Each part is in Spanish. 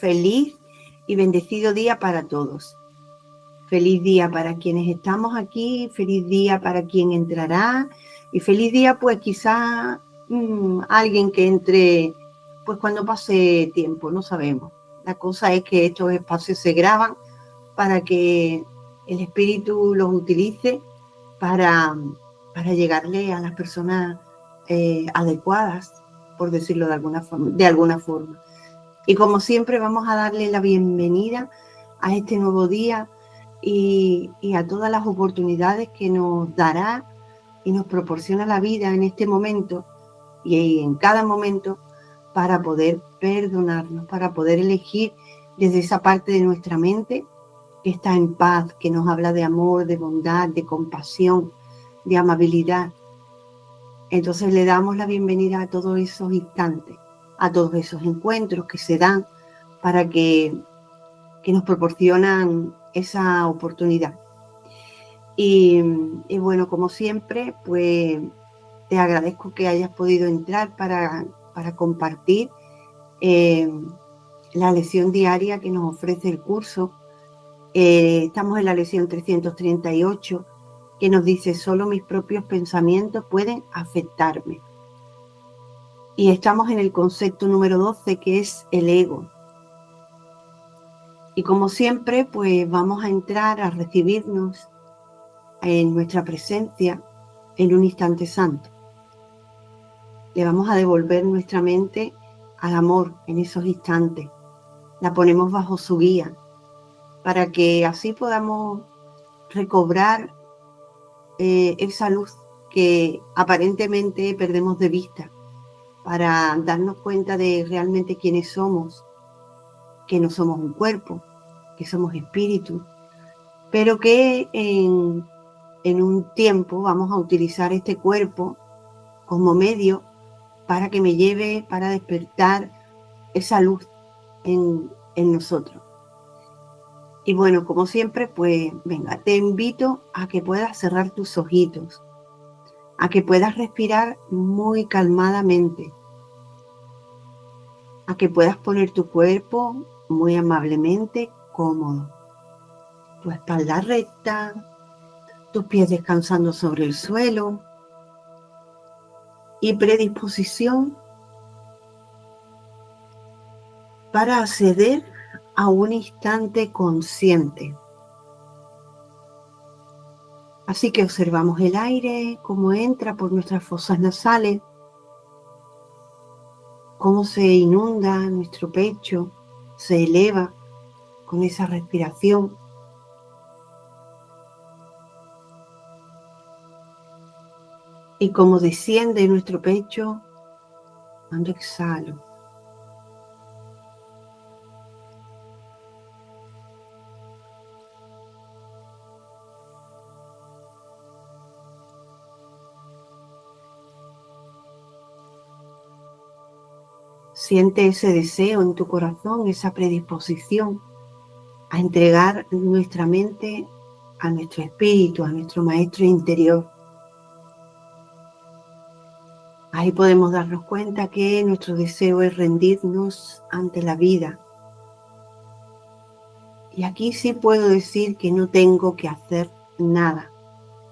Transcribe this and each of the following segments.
feliz y bendecido día para todos. Feliz día para quienes estamos aquí, feliz día para quien entrará y feliz día pues quizá alguien que entre pues cuando pase tiempo, no sabemos. La cosa es que estos espacios se graban para que el espíritu los utilice para llegarle a las personas adecuadas, por decirlo de alguna forma. Y como siempre vamos a darle la bienvenida a este nuevo día y a todas las oportunidades que nos dará y nos proporciona la vida en este momento y en cada momento para poder perdonarnos, para poder elegir desde esa parte de nuestra mente que está en paz, que nos habla de amor, de bondad, de compasión, de amabilidad. Entonces le damos la bienvenida a todos esos instantes, a todos esos encuentros que se dan para que nos proporcionan esa oportunidad. Y bueno, como siempre, pues te agradezco que hayas podido entrar para compartir la lección diaria que nos ofrece el curso. Estamos en la lección 338, que nos dice: solo mis propios pensamientos pueden afectarme. Y estamos en el concepto número 12, que es el ego. Y como siempre, pues vamos a entrar a recibirnos en nuestra presencia en un instante santo. Le vamos a devolver nuestra mente al amor en esos instantes. La ponemos bajo su guía para que así podamos recobrar esa luz que aparentemente perdemos de vista, para darnos cuenta de realmente quiénes somos, que no somos un cuerpo, que somos espíritu, pero que en un tiempo vamos a utilizar este cuerpo como medio para que me lleve, para despertar esa luz en nosotros. Y bueno, como siempre, pues venga, te invito a que puedas cerrar tus ojitos, a que puedas respirar muy calmadamente, a que puedas poner tu cuerpo muy amablemente cómodo, tu espalda recta, tus pies descansando sobre el suelo y predisposición para acceder a un instante consciente. Así que observamos el aire, cómo entra por nuestras fosas nasales, cómo se inunda nuestro pecho, se eleva con esa respiración. Y cómo desciende nuestro pecho cuando exhalo. Siente ese deseo en tu corazón, esa predisposición a entregar nuestra mente a nuestro espíritu, a nuestro maestro interior. Ahí podemos darnos cuenta que nuestro deseo es rendirnos ante la vida. Y aquí sí puedo decir que no tengo que hacer nada,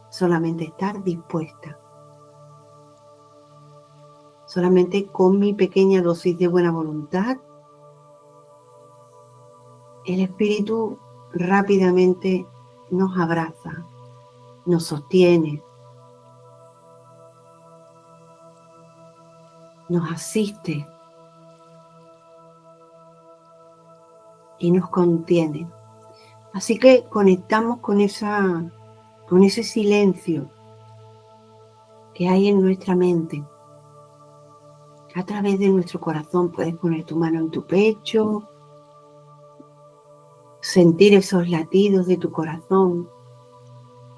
solamente estar dispuesta. Solamente con mi pequeña dosis de buena voluntad, el espíritu rápidamente nos abraza, nos sostiene, nos asiste y nos contiene. Así que conectamos con ese silencio que hay en nuestra mente. A través de nuestro corazón puedes poner tu mano en tu pecho, sentir esos latidos de tu corazón,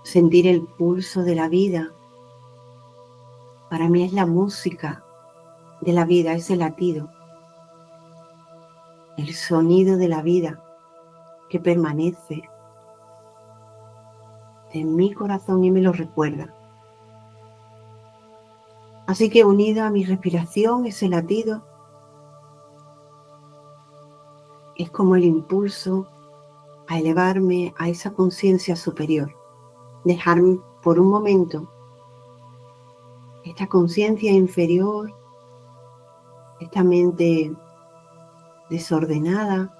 sentir el pulso de la vida. Para mí es la música de la vida, ese latido, el sonido de la vida que permanece en mi corazón y me lo recuerda. Así que unido a mi respiración, ese latido, es como el impulso a elevarme a esa conciencia superior. Dejarme por un momento esta conciencia inferior, esta mente desordenada,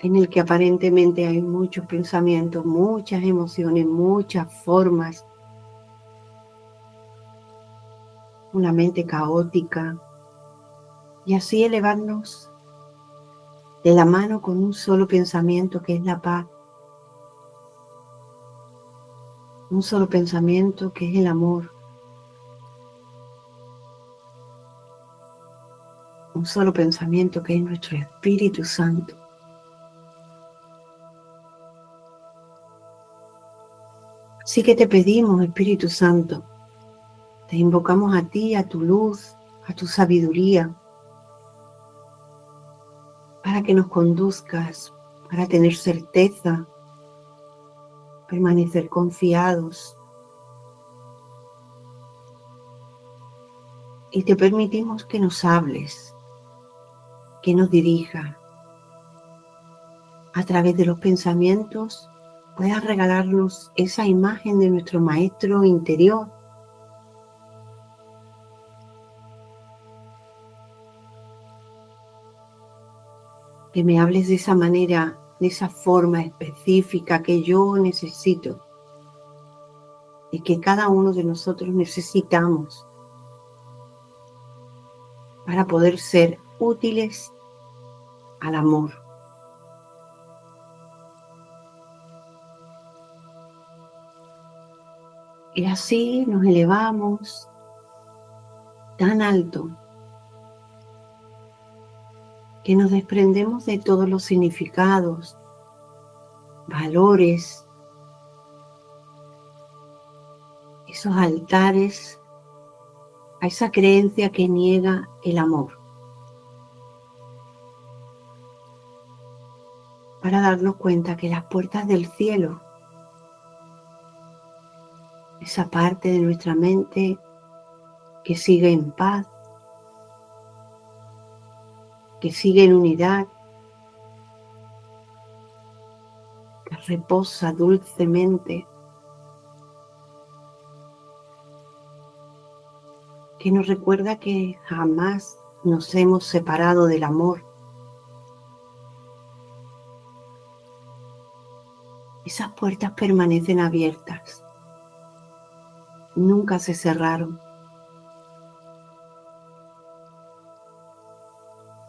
en el que aparentemente hay muchos pensamientos, muchas emociones, muchas formas, una mente caótica, y así elevarnos de la mano con un solo pensamiento que es la paz, un solo pensamiento que es el amor, un solo pensamiento que es nuestro Espíritu Santo. Así que te pedimos, Espíritu Santo, te invocamos a ti, a tu luz, a tu sabiduría, para que nos conduzcas, para tener certeza, permanecer confiados. Y te permitimos que nos hables, que nos dirija. A través de los pensamientos puedas regalarnos esa imagen de nuestro Maestro interior, que me hables de esa manera, de esa forma específica que yo necesito y que cada uno de nosotros necesitamos para poder ser útiles al amor. Y así nos elevamos tan alto que nos desprendemos de todos los significados, valores, esos altares a esa creencia que niega el amor, para darnos cuenta que las puertas del cielo, esa parte de nuestra mente que sigue en paz, que sigue en unidad, que reposa dulcemente, que nos recuerda que jamás nos hemos separado del amor. Esas puertas permanecen abiertas, nunca se cerraron.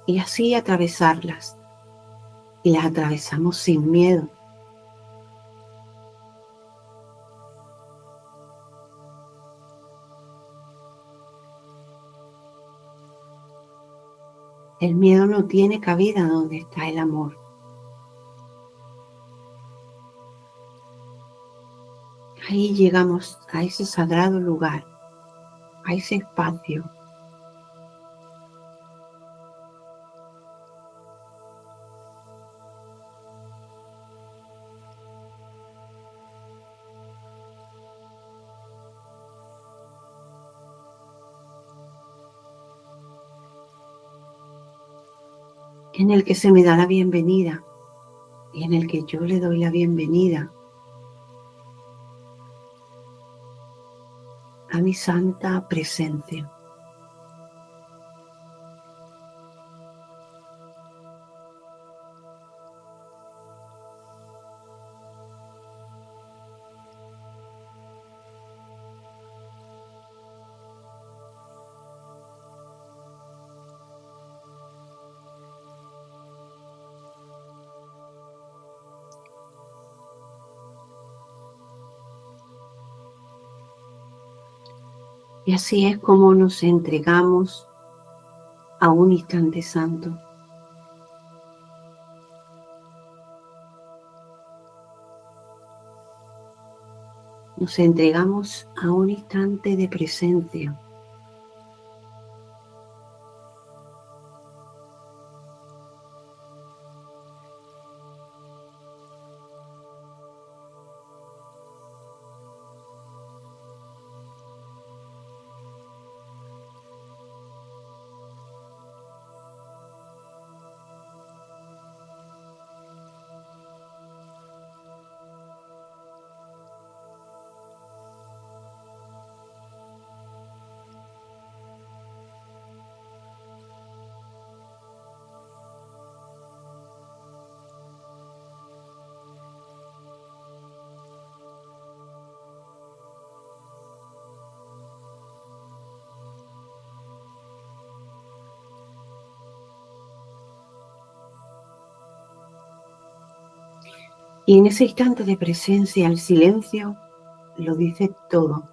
Y así atravesarlas, y las atravesamos sin miedo. El miedo no tiene cabida donde está el amor. Ahí llegamos a ese sagrado lugar, a ese espacio en el que se me da la bienvenida y en el que yo le doy la bienvenida a mi santa presencia. Y así es como nos entregamos a un instante santo. Nos entregamos a un instante de presencia. Y en ese instante de presencia, el silencio lo dice todo.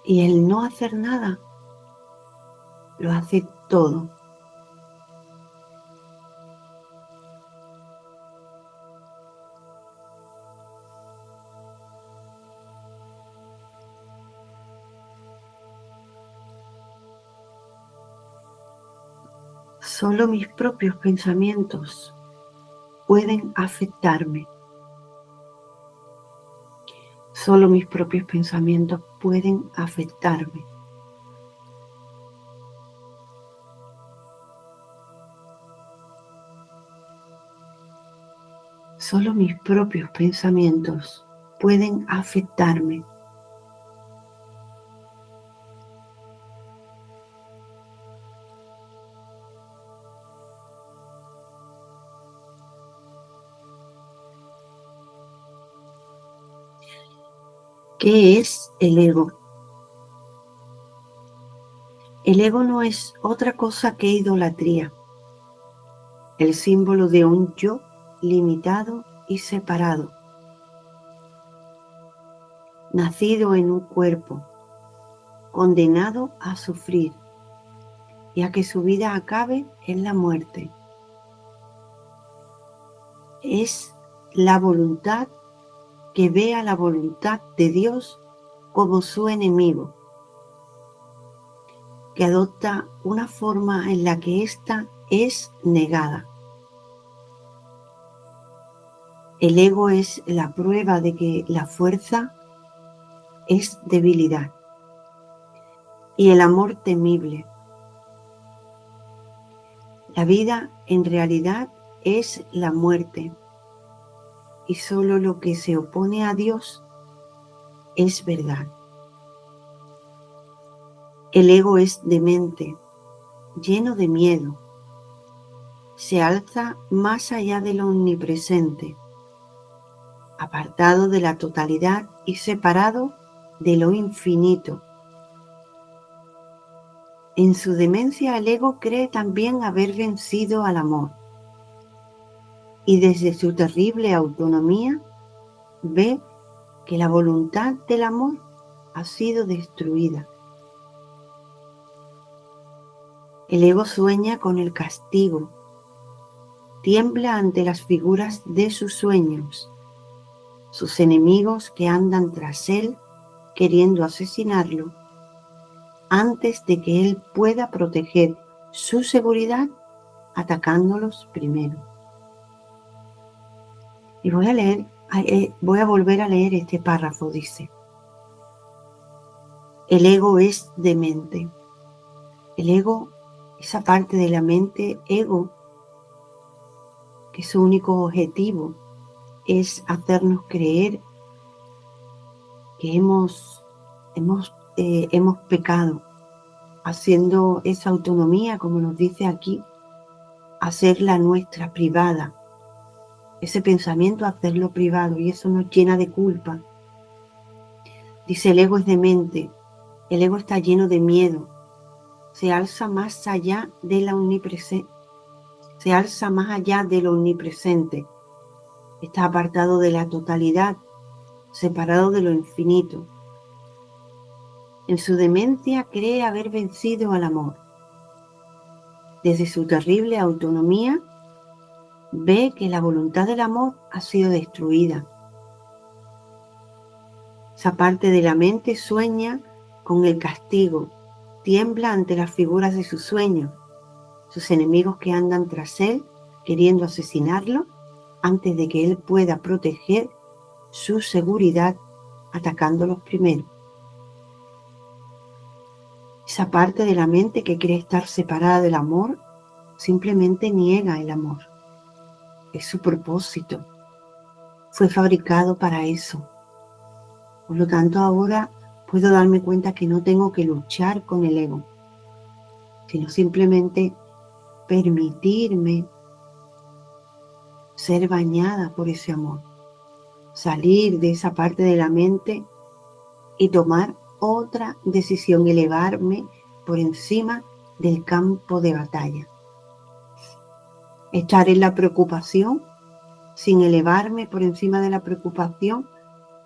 Y el no hacer nada lo hace todo. Solo mis propios pensamientos pueden afectarme. Solo mis propios pensamientos pueden afectarme. Solo mis propios pensamientos pueden afectarme. ¿Qué es el ego? El ego no es otra cosa que idolatría, el símbolo de un yo limitado y separado, nacido en un cuerpo, condenado a sufrir y a que su vida acabe en la muerte. Es la voluntad que ve a la voluntad de Dios como su enemigo, que adopta una forma en la que ésta es negada. El ego es la prueba de que la fuerza es debilidad y el amor temible. La vida en realidad es la muerte y solo lo que se opone a Dios es verdad. El ego es demente, lleno de miedo. Se alza más allá de lo omnipresente, apartado de la totalidad y separado de lo infinito. En su demencia el ego cree también haber vencido al amor y desde su terrible autonomía ve que la voluntad del amor ha sido destruida. El ego sueña con el castigo, tiembla ante las figuras de sus sueños, sus enemigos que andan tras él queriendo asesinarlo antes de que él pueda proteger su seguridad atacándolos primero. Y voy a volver a leer este párrafo, dice: el ego es demente. El ego, esa parte de la mente, ego, que su único objetivo es hacernos creer que hemos pecado, haciendo esa autonomía, como nos dice aquí, hacerla nuestra, privada. Ese pensamiento, hacerlo privado, y eso nos llena de culpa. Dice: el ego es demente, el ego está lleno de miedo, se alza más allá de la omnipresencia, está apartado de la totalidad, separado de lo infinito. En su demencia cree haber vencido al amor. Desde su terrible autonomía ve que la voluntad del amor ha sido destruida. Esa parte de la mente sueña con el castigo, tiembla ante las figuras de sus sueños, sus enemigos que andan tras él queriendo asesinarlo antes de que él pueda proteger su seguridad atacándolos primero. Esa parte de la mente que cree estar separada del amor simplemente niega el amor. Es su propósito. Fue fabricado para eso. Por lo tanto, ahora puedo darme cuenta que no tengo que luchar con el ego, sino simplemente permitirme ser bañada por ese amor, salir de esa parte de la mente y tomar otra decisión, elevarme por encima del campo de batalla. Estar en la preocupación, sin elevarme por encima de la preocupación,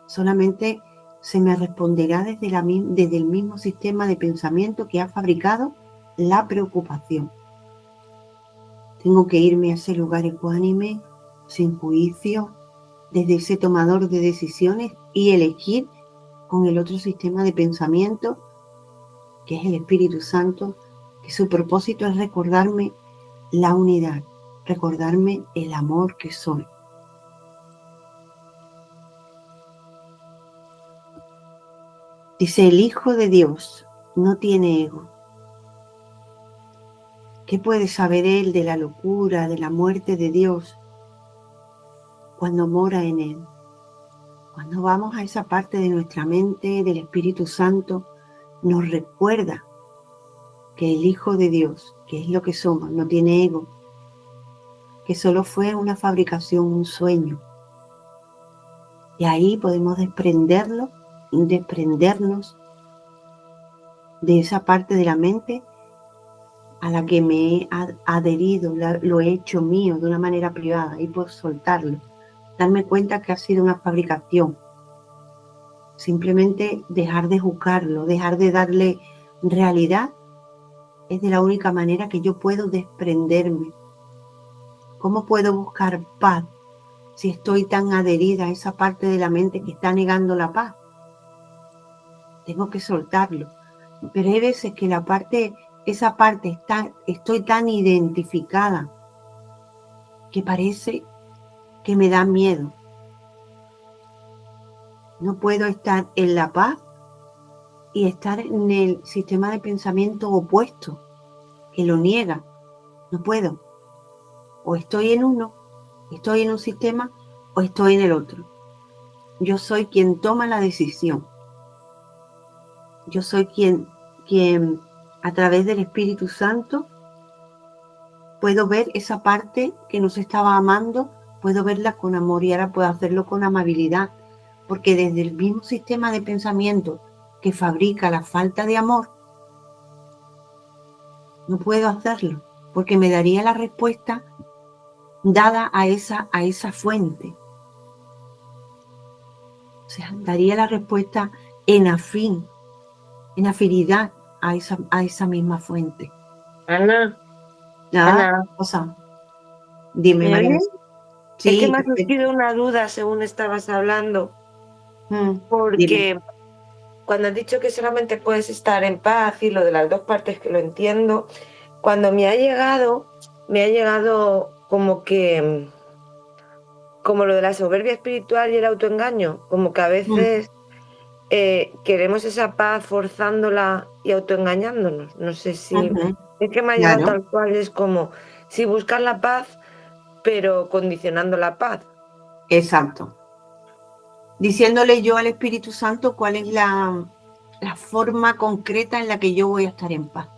solamente se me responderá desde el mismo sistema de pensamiento que ha fabricado la preocupación. Tengo que irme a ese lugar ecuánime, sin juicio, desde ese tomador de decisiones y elegir con el otro sistema de pensamiento, que es el Espíritu Santo, que su propósito es recordarme la unidad, recordarme el amor que soy. Dice, el Hijo de Dios no tiene ego. ¿Qué puede saber él de la locura, de la muerte de Dios cuando mora en él? Cuando vamos a esa parte de nuestra mente, del Espíritu Santo, nos recuerda que el Hijo de Dios, que es lo que somos, no tiene ego, que solo fue una fabricación, un sueño. Y ahí podemos desprendernos de esa parte de la mente a la que me he adherido, lo he hecho mío de una manera privada, y por soltarlo, darme cuenta que ha sido una fabricación. Simplemente dejar de juzgarlo, dejar de darle realidad, es de la única manera que yo puedo desprenderme. ¿Cómo puedo buscar paz si estoy tan adherida a esa parte de la mente que está negando la paz? Tengo que soltarlo. Pero hay veces que esa parte estoy tan identificada que parece que me da miedo. No puedo estar en la paz y estar en el sistema de pensamiento opuesto, que lo niega. No puedo. O estoy en uno, estoy en un sistema, o estoy en el otro. Yo soy quien toma la decisión. Yo soy quien a través del Espíritu Santo puedo ver esa parte que nos estaba amando, puedo verla con amor, y ahora puedo hacerlo con amabilidad, porque desde el mismo sistema de pensamiento que fabrica la falta de amor, no puedo hacerlo, porque me daría la respuesta dada a esa fuente. O sea, daría la respuesta en afinidad a esa misma fuente. Ana, Cosa. Dime, ¿me María. oyes? Sí, Es que me ha perfecto. surgido una duda según estabas hablando, Dime. porque cuando has dicho que solamente puedes estar en paz y lo de las dos partes, que lo entiendo, cuando me ha llegado como lo de la soberbia espiritual y el autoengaño, como que a veces queremos esa paz forzándola y autoengañándonos. No sé si... Es que me ha llegado Claro, tal cual, es como si buscas la paz, pero condicionando la paz. exacto. Diciéndole yo al Espíritu Santo cuál es la forma concreta en la que yo voy a estar en paz.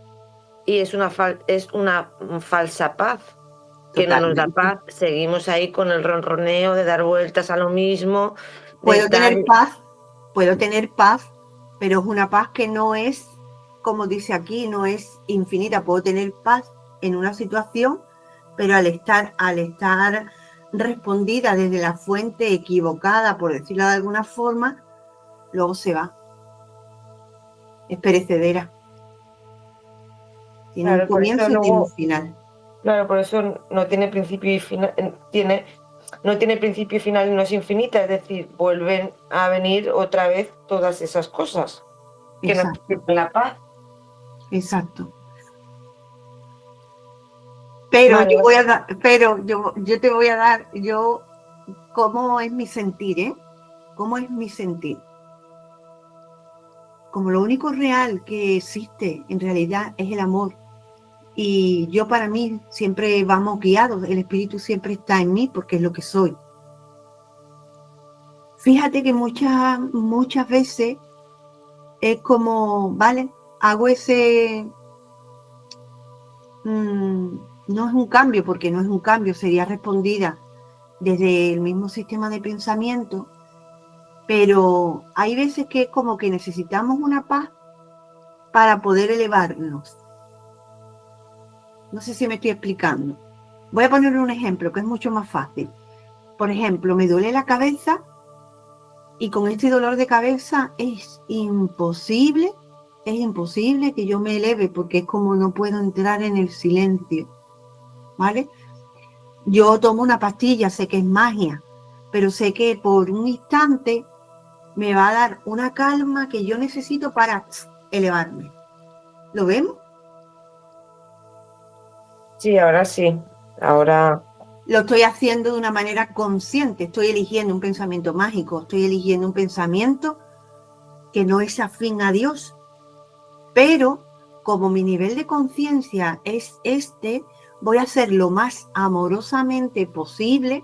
Y es una falsa paz, que no nos da Totalmente. paz. Seguimos ahí con el ronroneo de dar vueltas a lo mismo, de Puedo estar... tener paz, pero es una paz que no es, como dice aquí, no es infinita. Puedo tener paz en una situación, pero al estar respondida desde la fuente equivocada, por decirlo de alguna forma, luego se va. Es perecedera. Tiene un Claro, por eso comienzo y tiene un luego... final. Claro, por eso no tiene principio y final, no tiene principio y final y no es infinita, es decir, vuelven a venir otra vez todas esas cosas que nos Exacto, quitan la paz. exacto. Pero Vale, yo te voy a dar, cómo es mi sentir, ¿eh? ¿Cómo es mi sentir? Como lo único real que existe en realidad es el amor. Y yo, para mí, siempre vamos guiados, el Espíritu siempre está en mí porque es lo que soy. Fíjate que muchas veces es como, vale, hago no es un cambio, porque no es un cambio, sería respondida desde el mismo sistema de pensamiento, pero hay veces que es como que necesitamos una paz para poder elevarnos. No sé si me estoy explicando. Voy a poner un ejemplo que es mucho más fácil. Por ejemplo, me duele la cabeza y con este dolor de cabeza es imposible que yo me eleve porque es como no puedo entrar en el silencio, ¿vale? Yo tomo una pastilla, sé que es magia, pero sé que por un instante me va a dar una calma que yo necesito para elevarme. ¿Lo vemos? Sí, ahora sí. Ahora, Lo estoy haciendo de una manera consciente, estoy eligiendo un pensamiento mágico, estoy eligiendo un pensamiento que no es afín a Dios, pero como mi nivel de conciencia es este, voy a hacer lo más amorosamente posible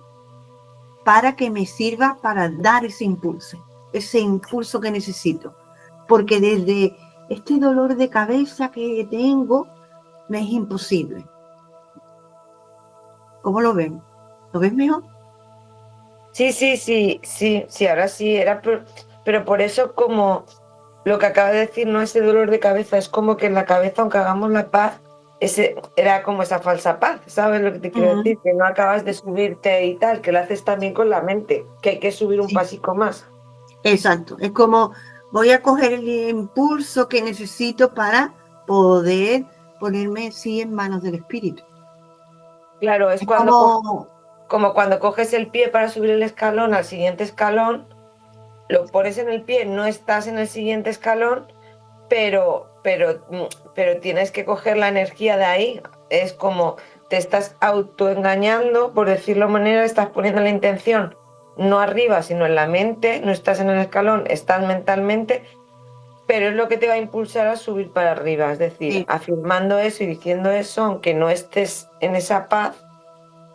para que me sirva para dar ese impulso que necesito. Porque desde este dolor de cabeza que tengo, me es imposible. ¿Cómo lo ven? ¿Lo ves mejor? sí, ahora sí. Pero por eso como lo que acaba de decir, no ese dolor de cabeza, es como que en la cabeza, aunque hagamos la paz, era como esa falsa paz, ¿sabes lo que te quiero decir? Que no acabas de subirte y tal, que lo haces también con la mente, que hay que subir un Sí, pasico más. exacto. Es como voy a coger el impulso que necesito para poder ponerme sí en manos del espíritu. Claro, es Es cuando como, como cuando coges el pie para subir el escalón al siguiente escalón, lo pones en el pie, no estás en el siguiente escalón, pero tienes que coger la energía de ahí. Es como te estás autoengañando, por decirlo de manera, estás poniendo la intención no arriba, sino en la mente, no estás en el escalón, estás mentalmente, pero es lo que te va a impulsar a subir para arriba. Es decir, sí, afirmando eso y diciendo eso, aunque no estés en esa paz,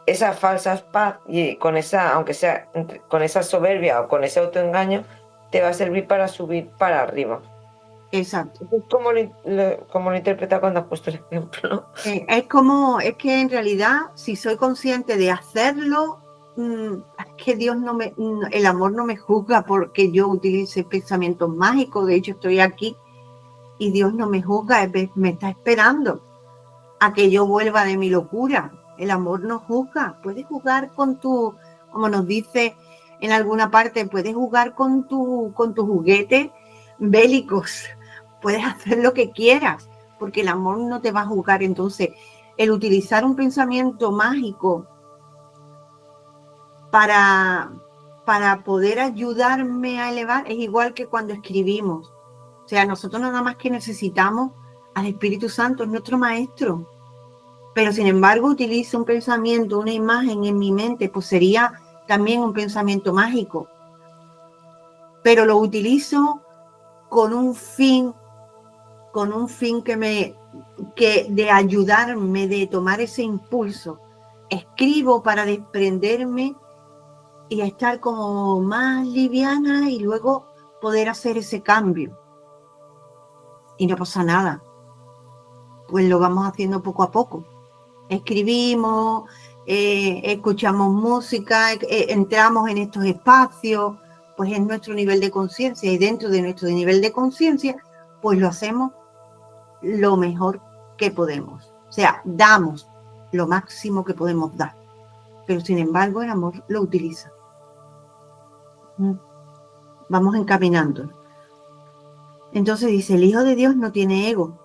esa falsa paz y con esa, aunque sea con esa soberbia o con ese autoengaño, te va a servir para subir para arriba. exacto. Eso es como lo interpreta cuando has puesto el ejemplo, ¿no? Es que en realidad, si soy consciente de hacerlo, es que Dios no me, el amor no me juzga porque yo utilice pensamientos mágicos. De hecho, estoy aquí y Dios no me juzga, me está esperando a que yo vuelva de mi locura. El amor no juzga. Puedes jugar con tu, como nos dice en alguna parte, puedes jugar con tus juguetes bélicos. Puedes hacer lo que quieras, porque el amor no te va a juzgar. Entonces, el utilizar un pensamiento mágico para, para poder ayudarme a elevar es igual que cuando escribimos. O sea, nosotros nada más que necesitamos al Espíritu Santo, es nuestro maestro. Pero sin embargo utilizo un pensamiento, una imagen en mi mente, pues sería también un pensamiento mágico. Pero lo utilizo con un fin que de ayudarme, de tomar ese impulso. Escribo para desprenderme y estar como más liviana y luego poder hacer ese cambio. Y no pasa nada, pues lo vamos haciendo poco a poco. Escribimos, escuchamos música, entramos en estos espacios, pues es nuestro nivel de conciencia y dentro de nuestro nivel de conciencia, pues lo hacemos lo mejor que podemos. O sea, damos lo máximo que podemos dar, pero sin embargo el amor lo utiliza. Vamos encaminando. Entonces dice, el Hijo de Dios no tiene ego.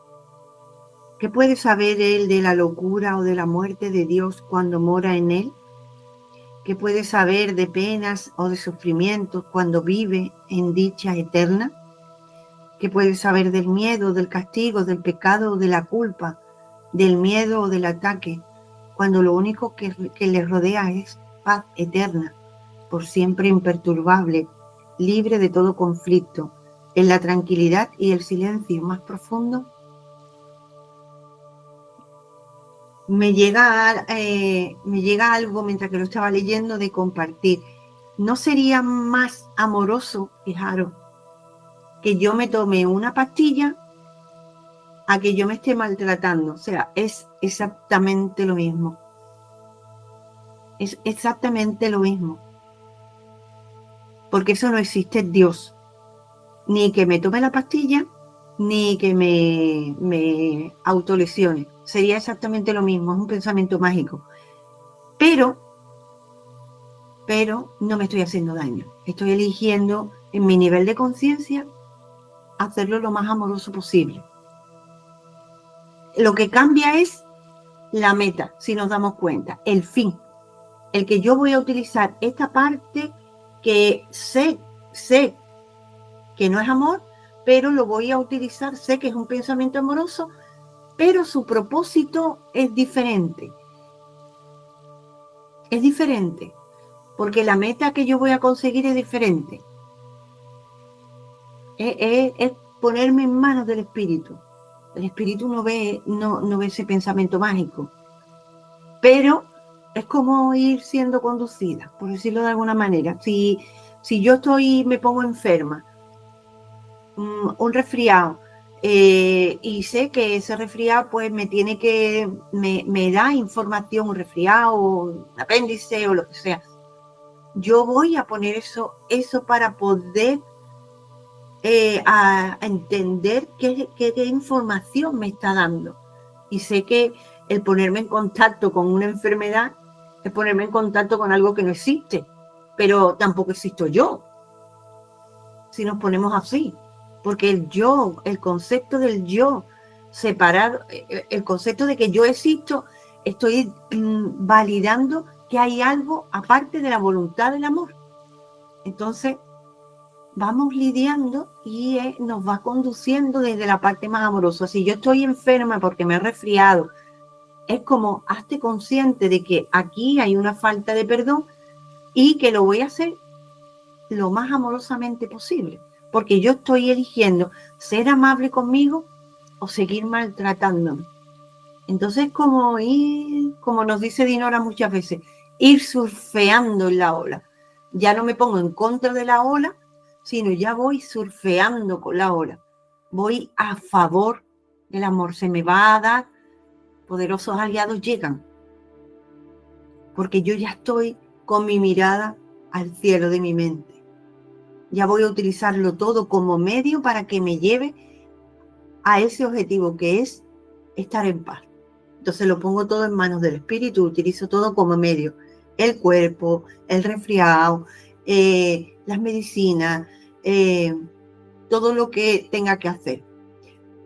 ¿Qué puede saber él de la locura o de la muerte de Dios cuando mora en él? ¿Qué puede saber de penas o de sufrimientos cuando vive en dicha eterna? ¿Qué puede saber del miedo, del castigo, del pecado o de la culpa, del miedo o del ataque, cuando lo único que le rodea es paz eterna, por siempre imperturbable, libre de todo conflicto, en la tranquilidad y el silencio más profundo? Me llega algo mientras que lo estaba leyendo de compartir. ¿No sería más amoroso, fijaros, que yo me tome una pastilla a que yo me esté maltratando? O sea, es exactamente lo mismo. Es exactamente lo mismo. Porque eso no existe en Dios. Ni que me tome la pastilla, ni que me autolesione. Sería exactamente lo mismo, es un pensamiento mágico. Pero no me estoy haciendo daño. Estoy eligiendo en mi nivel de conciencia hacerlo lo más amoroso posible. Lo que cambia es la meta, si nos damos cuenta, el fin. El que yo voy a utilizar esta parte que sé que no es amor, pero lo voy a utilizar, sé que es un pensamiento amoroso, pero su propósito es diferente. Es diferente, porque la meta que yo voy a conseguir es diferente. Es ponerme en manos del espíritu. El espíritu no ve ese pensamiento mágico, pero es como ir siendo conducida, por decirlo de alguna manera. Si yo me pongo enferma, un resfriado, y sé que ese resfriado pues me da información, un resfriado, un apéndice o lo que sea, yo voy a poner eso para poder a entender qué información me está dando. Y sé que el ponerme en contacto con una enfermedad es ponerme en contacto con algo que no existe, pero tampoco existo yo, si nos ponemos así, porque el concepto del yo separado, el concepto de que yo existo, estoy validando que hay algo aparte de la voluntad del amor. Entonces vamos lidiando y nos va conduciendo desde la parte más amorosa. Si yo estoy enferma porque me he resfriado, es como hazte consciente de que aquí hay una falta de perdón y que lo voy a hacer lo más amorosamente posible, porque yo estoy eligiendo ser amable conmigo o seguir maltratándome. Entonces, como nos dice Dinora muchas veces, ir surfeando en la ola. Ya no me pongo en contra de la ola, sino ya voy surfeando con la ola. Voy a favor del amor. Se me va a dar, poderosos aliados llegan. Porque yo ya estoy con mi mirada al cielo de mi mente. Ya voy a utilizarlo todo como medio para que me lleve a ese objetivo que es estar en paz. Entonces lo pongo todo en manos del espíritu, utilizo todo como medio. El cuerpo, el resfriado, las medicinas, todo lo que tenga que hacer.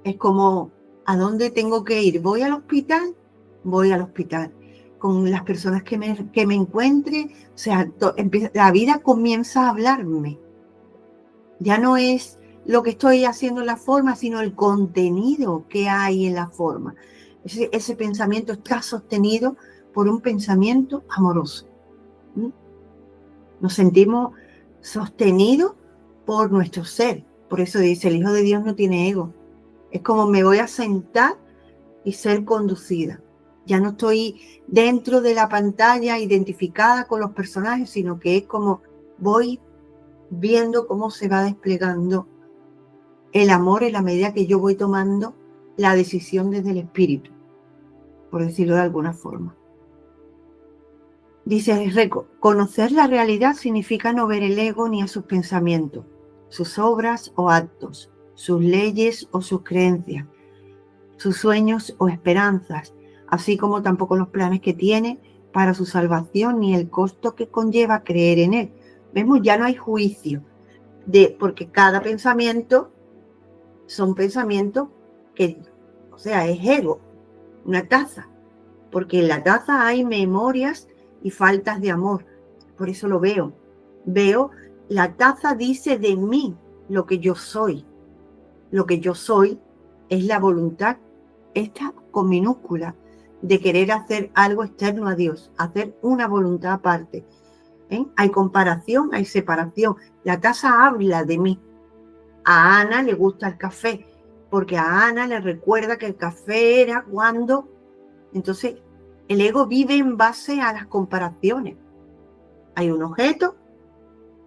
Es como, ¿a dónde tengo que ir? ¿Voy al hospital? Voy al hospital. Con las personas que me encuentre, o sea, la vida comienza a hablarme. Ya no es lo que estoy haciendo en la forma, sino el contenido que hay en la forma. Ese pensamiento está sostenido por un pensamiento amoroso. Nos sentimos sostenidos por nuestro ser. Por eso dice, el Hijo de Dios no tiene ego. Es como me voy a sentar y ser conducida. Ya no estoy dentro de la pantalla identificada con los personajes, sino que es como voy viendo cómo se va desplegando el amor en la medida que yo voy tomando la decisión desde el espíritu, por decirlo de alguna forma. Dice, conocer la realidad significa no ver el ego ni a sus pensamientos, sus obras o actos, sus leyes o sus creencias, sus sueños o esperanzas, así como tampoco los planes que tiene para su salvación ni el costo que conlleva creer en él. Vemos, ya no hay juicio, porque cada pensamiento son pensamientos que, o sea, es ego, una taza, porque en la taza hay memorias y faltas de amor. Por eso lo veo. La taza dice de mí lo que yo soy. Lo que yo soy es la voluntad, esta con minúscula, de querer hacer algo externo a Dios, hacer una voluntad aparte. Hay comparación, hay separación. La taza habla de mí. A Ana le gusta el café, porque a Ana le recuerda que el café era cuando... Entonces, el ego vive en base a las comparaciones. Hay un objeto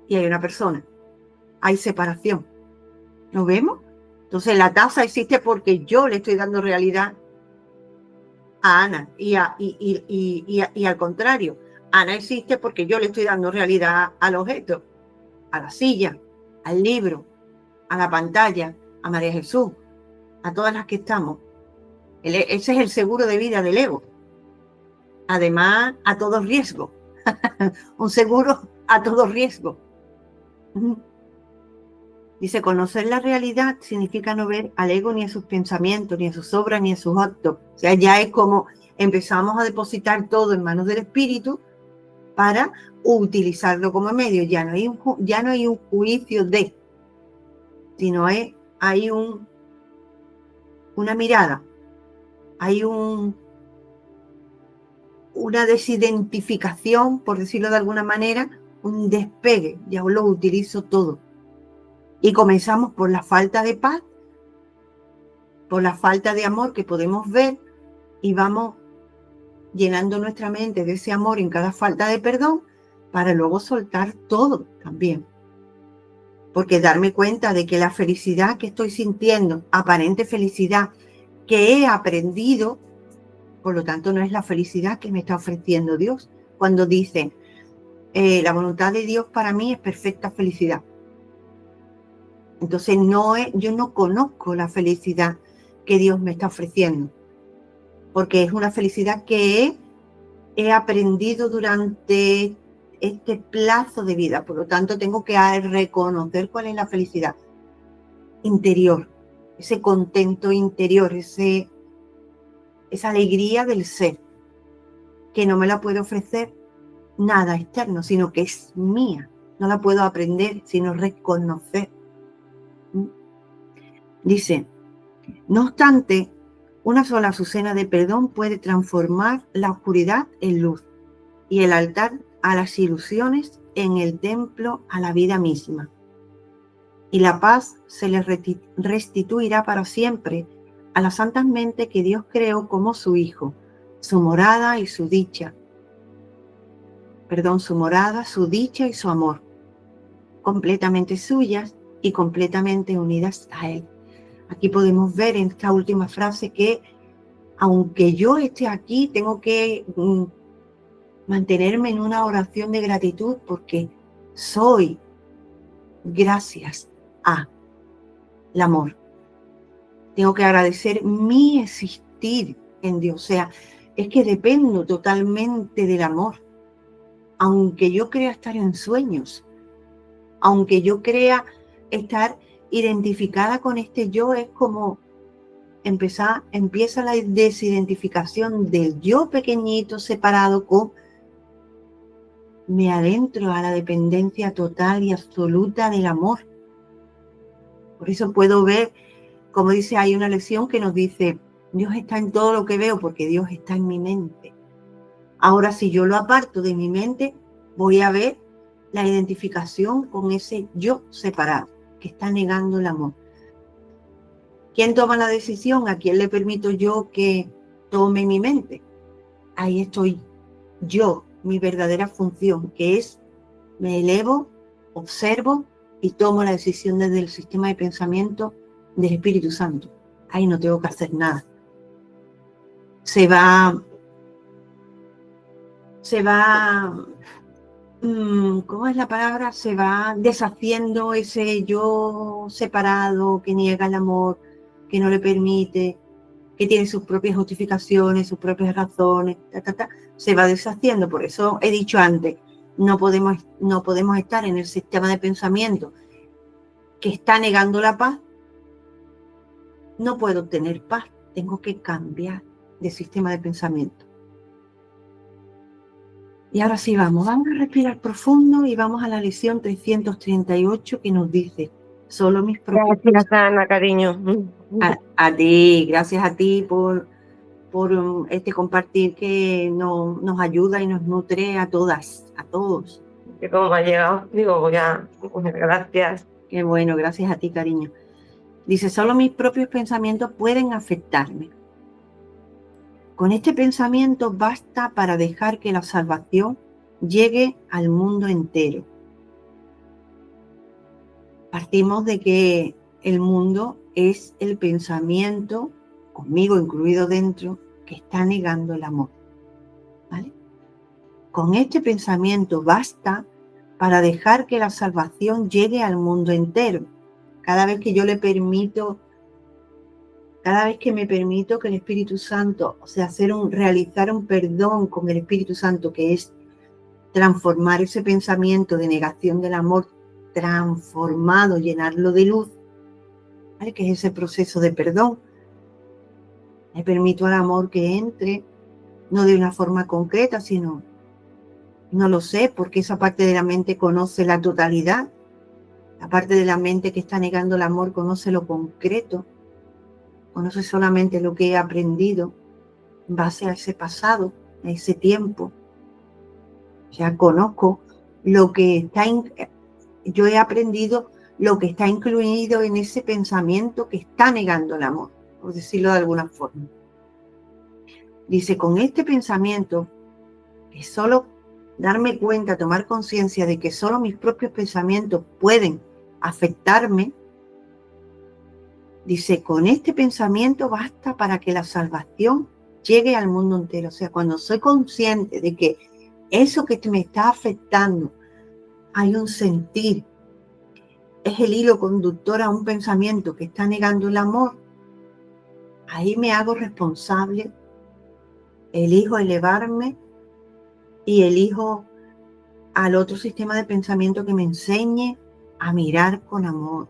y hay una persona. Hay separación. ¿Lo vemos? Entonces, la taza existe porque yo le estoy dando realidad a Ana y al contrario. Ana existe porque yo le estoy dando realidad al objeto, a la silla, al libro, a la pantalla, a María Jesús, a todas las que estamos. Ese es el seguro de vida del ego. Además, a todo riesgo. Un seguro a todo riesgo. Dice, conocer la realidad significa no ver al ego ni a sus pensamientos, ni a sus obras, ni a sus actos. O sea, ya es como empezamos a depositar todo en manos del espíritu para utilizarlo como medio. Ya no hay un juicio de, sino hay una mirada, hay una desidentificación, por decirlo de alguna manera, un despegue. Ya lo utilizo todo. Y comenzamos por la falta de paz, por la falta de amor que podemos ver, y vamos llenando nuestra mente de ese amor en cada falta de perdón, para luego soltar todo también. Porque darme cuenta de que la felicidad que estoy sintiendo, aparente felicidad que he aprendido, por lo tanto no es la felicidad que me está ofreciendo Dios. Cuando dice, la voluntad de Dios para mí es perfecta felicidad. Entonces yo no conozco la felicidad que Dios me está ofreciendo, porque es una felicidad que he aprendido durante este plazo de vida. Por lo tanto, tengo que reconocer cuál es la felicidad interior, ese contento interior, esa alegría del ser, que no me la puede ofrecer nada externo, sino que es mía. No la puedo aprender, sino reconocer. Dice, no obstante, una sola azucena de perdón puede transformar la oscuridad en luz y el altar a las ilusiones en el templo a la vida misma. Y la paz se le restituirá para siempre a las santas mentes que Dios creó como su Hijo, su morada y su dicha. Su morada, su dicha y su amor, completamente suyas y completamente unidas a Él. Aquí podemos ver en esta última frase que aunque yo esté aquí, tengo que mantenerme en una oración de gratitud porque soy gracias al amor. Tengo que agradecer mi existir en Dios. O sea, es que dependo totalmente del amor. Aunque yo crea estar en sueños, aunque yo crea estar identificada con este yo, es como empieza la desidentificación del yo pequeñito separado con me adentro a la dependencia total y absoluta del amor. Por eso puedo ver, como dice, hay una lección que nos dice, Dios está en todo lo que veo porque Dios está en mi mente. Ahora, si yo lo aparto de mi mente, voy a ver la identificación con ese yo separado que está negando el amor. ¿Quién toma la decisión? ¿A quién le permito yo que tome mi mente? Ahí estoy yo, mi verdadera función, que es me elevo, observo y tomo la decisión desde el sistema de pensamiento del Espíritu Santo. Ahí no tengo que hacer nada. Se va, ¿cómo es la palabra? Se va deshaciendo ese yo separado que niega el amor, que no le permite, que tiene sus propias justificaciones, sus propias razones, se va deshaciendo. Por eso he dicho antes, no podemos estar en el sistema de pensamiento que está negando la paz. No puedo tener paz, tengo que cambiar de sistema de pensamiento. Y ahora sí vamos a respirar profundo y vamos a la lección 338 que nos dice, solo mis propios... Gracias, Ana, cariño. A ti, gracias a ti por este compartir que nos ayuda y nos nutre a todas, a todos. Que como me ha llegado, digo, ya, gracias. Qué bueno, gracias a ti, cariño. Dice, solo mis propios pensamientos pueden afectarme. Con este pensamiento basta para dejar que la salvación llegue al mundo entero. Partimos de que el mundo es el pensamiento, conmigo incluido dentro, que está negando el amor. ¿Vale? Con este pensamiento basta para dejar que la salvación llegue al mundo entero. Cada vez que yo le permito, cada vez que me permito que el Espíritu Santo, o sea, realizar un perdón con el Espíritu Santo, que es transformar ese pensamiento de negación del amor, transformado, llenarlo de luz, ¿vale? Que es ese proceso de perdón. Le permito al amor que entre, no de una forma concreta, sino, no lo sé, porque esa parte de la mente conoce la totalidad. La parte de la mente que está negando el amor conoce lo concreto, conoce solamente lo que he aprendido en base a ese pasado, a ese tiempo. Ya conozco lo que está, yo he aprendido lo que está incluido en ese pensamiento que está negando el amor, por decirlo de alguna forma. Dice, con este pensamiento, que solo darme cuenta, tomar conciencia de que solo mis propios pensamientos pueden afectarme, dice, con este pensamiento basta para que la salvación llegue al mundo entero. O sea, cuando soy consciente de que eso que me está afectando, hay un sentir, es el hilo conductor a un pensamiento que está negando el amor, ahí me hago responsable, elijo elevarme y elijo al otro sistema de pensamiento que me enseñe a mirar con amor,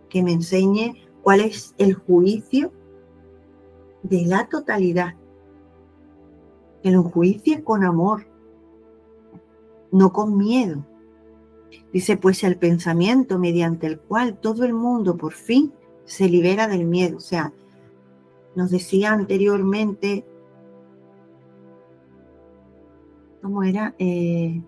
que me enseñe cuál es el juicio de la totalidad, que lo juicie con amor, no con miedo. Dice, pues el pensamiento mediante el cual todo el mundo por fin se libera del miedo. O sea, nos decía anteriormente, ¿cómo era? El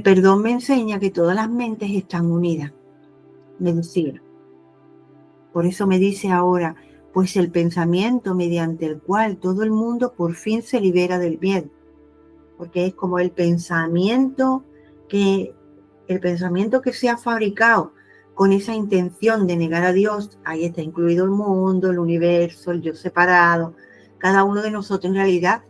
perdón me enseña que todas las mentes están unidas, me decía. Por eso me dice ahora, pues el pensamiento mediante el cual todo el mundo por fin se libera del miedo. Porque es como el pensamiento que se ha fabricado con esa intención de negar a Dios. Ahí está incluido el mundo, el universo, el yo separado. Cada uno de nosotros en realidad,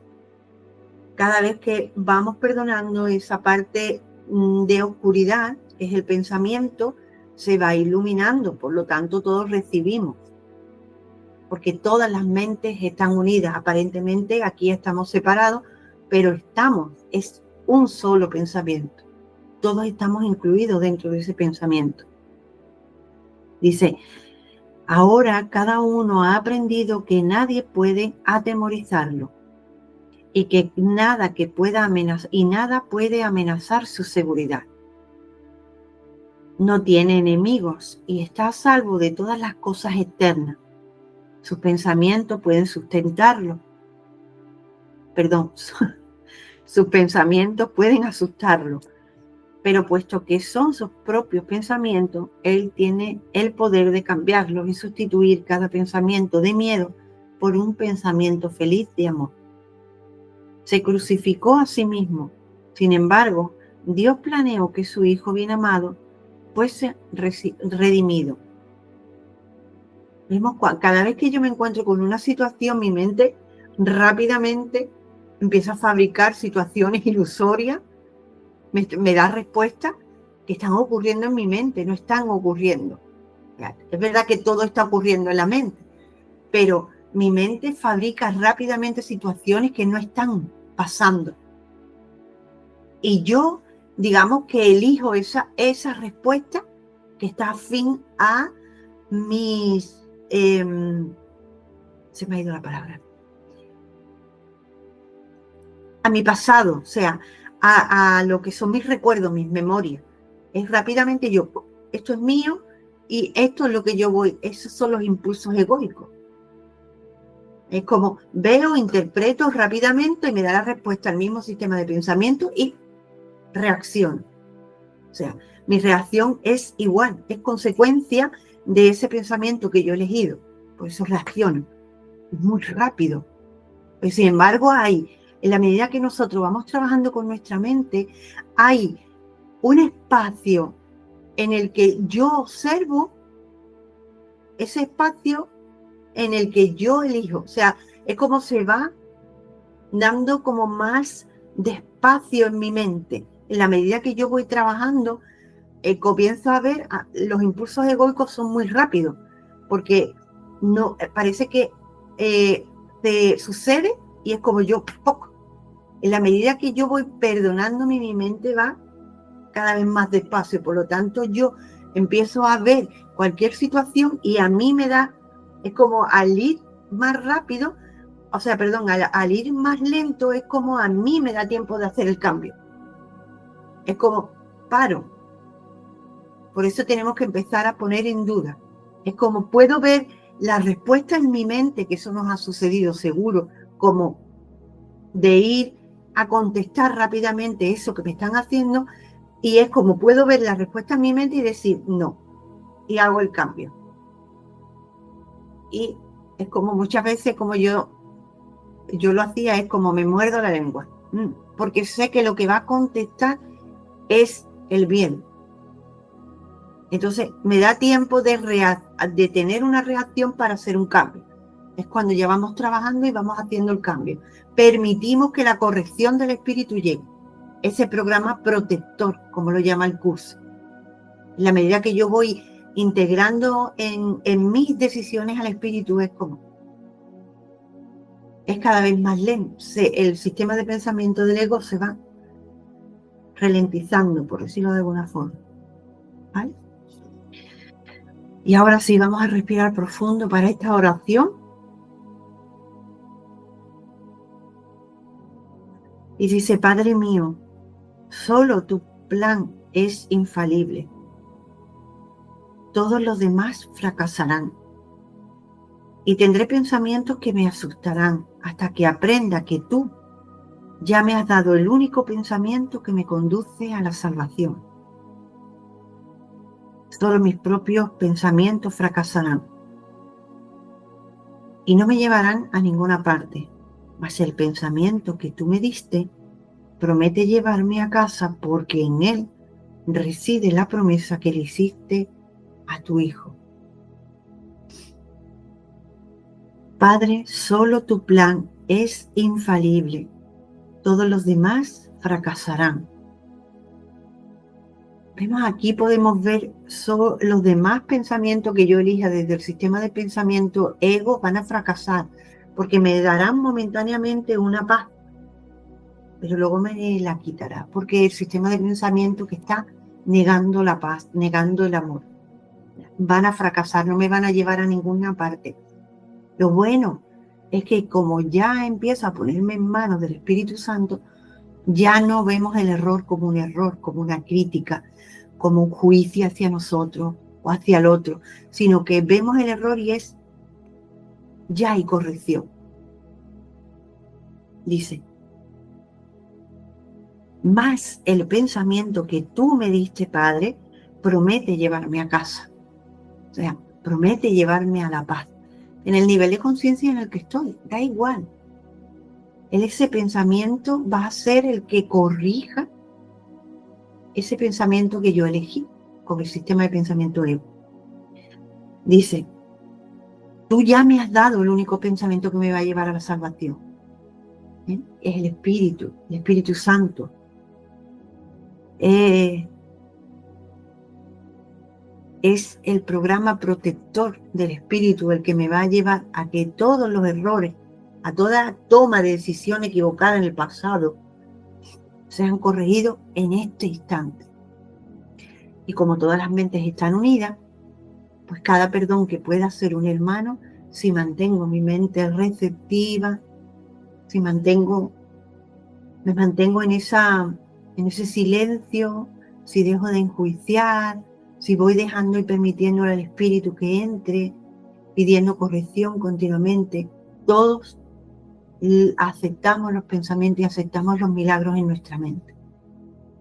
cada vez que vamos perdonando esa parte de oscuridad, que es el pensamiento, se va iluminando, por lo tanto todos recibimos, porque todas las mentes están unidas. Aparentemente aquí estamos separados, pero es un solo pensamiento. Todos estamos incluidos dentro de ese pensamiento. Dice, ahora cada uno ha aprendido que nadie puede atemorizarlo y que nada puede amenazar su seguridad. No tiene enemigos y está a salvo de todas las cosas externas. Sus pensamientos pueden sustentarlo. Sus pensamientos pueden asustarlo. Pero puesto que son sus propios pensamientos, él tiene el poder de cambiarlos y sustituir cada pensamiento de miedo por un pensamiento feliz de amor. Se crucificó a sí mismo. Sin embargo, Dios planeó que su Hijo bien amado fuese redimido. Vemos, cada vez que yo me encuentro con una situación, mi mente rápidamente empieza a fabricar situaciones ilusorias, me da respuestas que están ocurriendo en mi mente, no están ocurriendo. Es verdad que todo está ocurriendo en la mente, pero mi mente fabrica rápidamente situaciones que no están pasando. Y yo, digamos que elijo esa respuesta que está afín a mis... se me ha ido la palabra. A mi pasado, o sea, a lo que son mis recuerdos, mis memorias. Es rápidamente esto es mío y esto es lo que yo voy. Esos son los impulsos egoicos. Es como veo, interpreto rápidamente y me da la respuesta al mismo sistema de pensamiento y reacciono. O sea, mi reacción es igual, es consecuencia de ese pensamiento que yo he elegido. Por eso reacciono. Es muy rápido. Pues, sin embargo, en la medida que nosotros vamos trabajando con nuestra mente, hay un espacio en el que yo observo ese espacio en el que yo elijo. O sea, es como se va dando como más despacio en mi mente. En la medida que yo voy trabajando, comienzo a ver, los impulsos egoicos son muy rápidos, porque no parece que te sucede y es como yo, ¡poc! En la medida que yo voy perdonándome, mi mente va cada vez más despacio, por lo tanto yo empiezo a ver cualquier situación y a mí me da, es como al ir más rápido, o sea, perdón, al ir más lento, es como a mí me da tiempo de hacer el cambio. Es como paro. Por eso tenemos que empezar a poner en duda. Es como puedo ver la respuesta en mi mente, que eso nos ha sucedido seguro, como de ir a contestar rápidamente eso que me están haciendo, y es como puedo ver la respuesta en mi mente y decir no, y hago el cambio. Y es como muchas veces como yo lo hacía, es como me muerdo la lengua, porque sé que lo que va a contestar es el bien. Entonces me da tiempo de tener una reacción para hacer un cambio. Es cuando ya vamos trabajando y vamos haciendo el cambio. Permitimos que la corrección del espíritu llegue. Ese programa protector, como lo llama el curso. En la medida que yo voy integrando en mis decisiones al espíritu, es cada vez más lento. El sistema de pensamiento del ego se va ralentizando, por decirlo de alguna forma. ¿Vale? Y ahora sí, vamos a respirar profundo para esta oración. Y dice: Padre mío, solo tu plan es infalible. Todos los demás fracasarán. Y tendré pensamientos que me asustarán hasta que aprenda que tú ya me has dado el único pensamiento que me conduce a la salvación. Solo mis propios pensamientos fracasarán y no me llevarán a ninguna parte, mas el pensamiento que tú me diste promete llevarme a casa, porque en él reside la promesa que le hiciste a tu Hijo. Padre, solo tu plan es infalible. Todos los demás fracasarán. Vemos aquí, podemos ver los demás pensamientos que yo elija desde el sistema de pensamiento ego van a fracasar, porque me darán momentáneamente una paz, pero luego me la quitará, porque el sistema de pensamiento que está negando la paz, negando el amor, van a fracasar, no me van a llevar a ninguna parte. Lo bueno es que como ya empiezo a ponerme en manos del Espíritu Santo, ya no vemos el error, como una crítica, como un juicio hacia nosotros o hacia el otro, sino que vemos el error y ya hay corrección. Dice: más el pensamiento que tú me diste, Padre, promete llevarme a casa. O sea, promete llevarme a la paz. En el nivel de conciencia en el que estoy, da igual. Ese pensamiento va a ser el que corrija ese pensamiento que yo elegí con el sistema de pensamiento ego. Dice: tú ya me has dado el único pensamiento que me va a llevar a la salvación. Es el Espíritu Santo. Es el programa protector del Espíritu el que me va a llevar a que todos los errores, a toda toma de decisión equivocada en el pasado, sean corregidos en este instante. Y como todas las mentes están unidas, pues cada perdón que pueda hacer un hermano, si mantengo mi mente receptiva, si me mantengo en ese silencio, si dejo de enjuiciar, si voy dejando y permitiéndole al Espíritu que entre, pidiendo corrección continuamente, todos aceptamos los pensamientos y aceptamos los milagros en nuestra mente.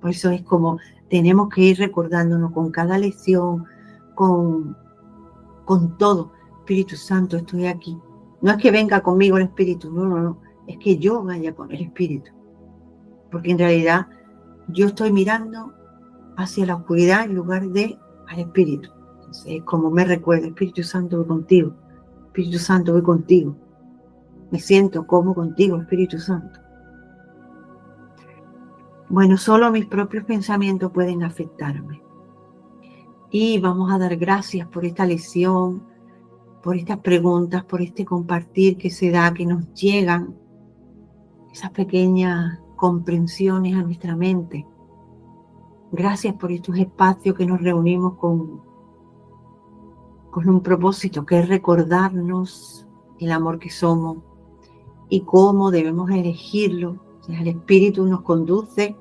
Por eso es como tenemos que ir recordándonos con cada lección, con todo. Espíritu Santo, estoy aquí. No es que venga conmigo el Espíritu, no. Es que yo vaya con el Espíritu. Porque en realidad yo estoy mirando hacia la oscuridad en lugar de al Espíritu. Es como me recuerda, Espíritu Santo, voy contigo. Espíritu Santo, voy contigo. Me siento como contigo, Espíritu Santo. Bueno, solo mis propios pensamientos pueden afectarme. Y vamos a dar gracias por esta lección, por estas preguntas, por este compartir que se da, que nos llegan esas pequeñas comprensiones a nuestra mente. Gracias por estos espacios que nos reunimos con un propósito, que es recordarnos el amor que somos y cómo debemos elegirlo. O sea, el Espíritu nos conduce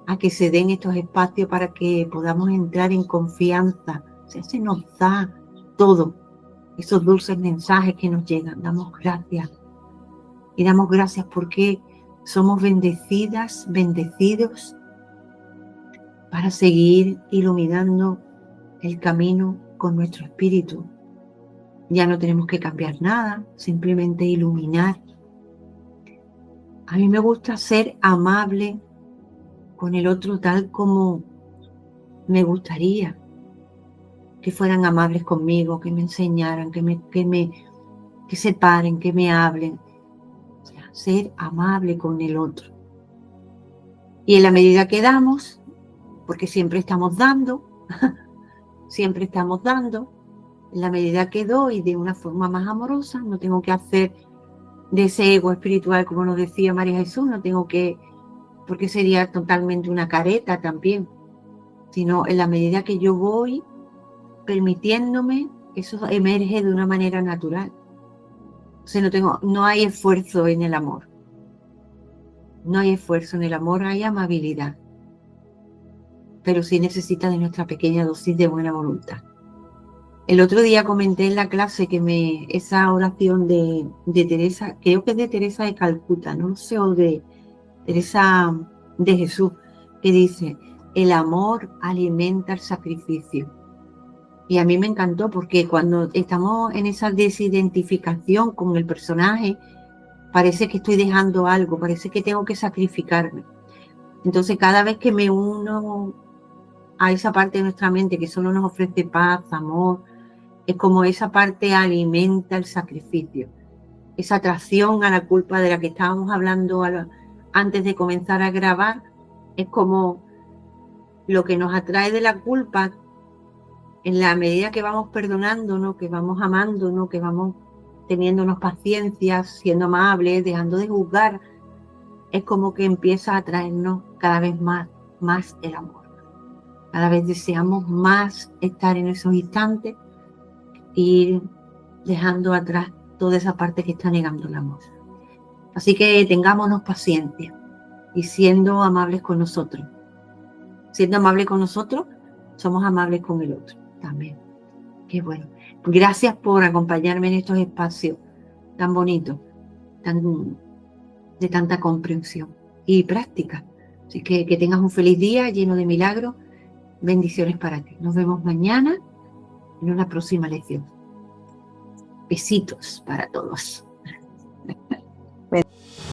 a que se den estos espacios para que podamos entrar en confianza. O sea, se nos da todo, esos dulces mensajes que nos llegan. Damos gracias. Y damos gracias porque somos bendecidas, bendecidos, para seguir iluminando el camino con nuestro espíritu. Ya no tenemos que cambiar nada, simplemente iluminar. A mí me gusta ser amable con el otro tal como me gustaría que fueran amables conmigo, que me enseñaran, que se paren, que me hablen. O sea, ser amable con el otro. Y en la medida que damos, porque siempre estamos dando, en la medida que doy de una forma más amorosa, no tengo que hacer de ese ego espiritual, como nos decía María Jesús, no tengo que, porque sería totalmente una careta también, sino en la medida que yo voy permitiéndome, eso emerge de una manera natural. O sea, no hay esfuerzo en el amor. No hay esfuerzo en el amor, hay amabilidad. Pero sí necesita de nuestra pequeña dosis de buena voluntad. El otro día comenté en la clase que esa oración de Teresa, creo que es de Teresa de Calcuta, no sé, o de Teresa de Jesús, que dice, el amor alimenta el sacrificio. Y a mí me encantó porque cuando estamos en esa desidentificación con el personaje, parece que estoy dejando algo, parece que tengo que sacrificarme. Entonces cada vez que me uno a esa parte de nuestra mente que solo nos ofrece paz, amor, es como esa parte alimenta el sacrificio. Esa atracción a la culpa de la que estábamos hablando antes de comenzar a grabar, es como lo que nos atrae de la culpa, en la medida que vamos perdonándonos, que vamos amándonos, que vamos teniéndonos paciencia, siendo amables, dejando de juzgar, es como que empieza a atraernos cada vez más el amor. Cada vez deseamos más estar en esos instantes e ir dejando atrás toda esa parte que está negando el amor. Así que tengámonos paciencia y siendo amables con nosotros. Siendo amables con nosotros, somos amables con el otro también. Qué bueno. Gracias por acompañarme en estos espacios tan bonitos, de tanta comprensión y práctica. Así que tengas un feliz día lleno de milagros. Bendiciones para ti. Nos vemos mañana en una próxima lección. Besitos para todos.